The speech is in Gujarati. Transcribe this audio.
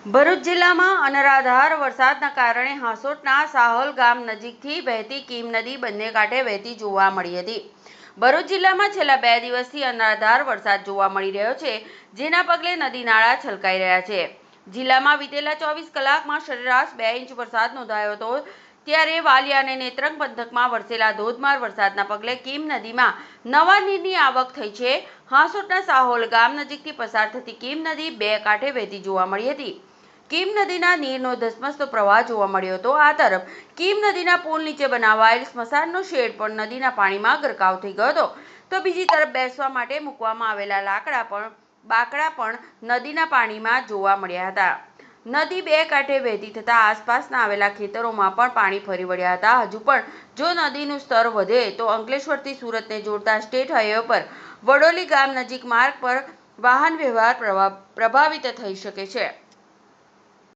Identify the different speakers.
Speaker 1: ભરૂચ જિલ્લામાં અનરાધાર વરસાદના કારણે હાંસોટના સાહોલ ગામ નજીકથી વહેતી કીમ નદી બંને કાંઠે વહેતી જોવા મળી હતી. ભરૂચ જિલ્લામાં છેલ્લા 2 દિવસથી અનરાધાર વરસાદ જોવા મળી રહ્યો છે, જેના પગલે નદી નાળા છલકાઈ રહ્યા છે. જિલ્લામાં વિતેલા 24 કલાકમાં સરેરાશ 2 ઇંચ વરસાદ નોંધાયો હતો. ત્યારે વાલિયા અને નેત્રંગ પંથકમાં વરસેલા ધોધમાર વરસાદના પગલે કીમ નદીમાં નવા નીરની આવક થઈ છે. હાંસોટના સાહોલ ગામ નજીકથી પસાર થતી કીમ નદી 2 કાંઠે વહેતી જોવા મળી હતી. કીમ નદીના નીરનો ધસમસતો પ્રવાહ જોવા મળ્યો હતો. આ તરફ કીમ નદીના પુલ નીચે બનાવાયેલ સ્મશાનનો શેડ પણ નદીના પાણીમાં ગરકાવ થઈ ગયો હતો, તો બીજી તરફ બેસવા માટે મૂકવામાં આવેલા બાકડા પણ નદીના પાણીમાં જોવા મળ્યા હતા. નદી 2 કાંઠે વહેતી થતા આસપાસના આવેલા ખેતરોમાં પણ પાણી ફરી વળ્યા હતા. હજુ પણ જો નદીનું સ્તર વધે તો અંકલેશ્વરથી સુરતને જોડતા સ્ટેટ હાઈવે પર વડોલી ગામ નજીક માર્ગ પર વાહન વ્યવહાર પ્રભાવિત થઈ શકે છે.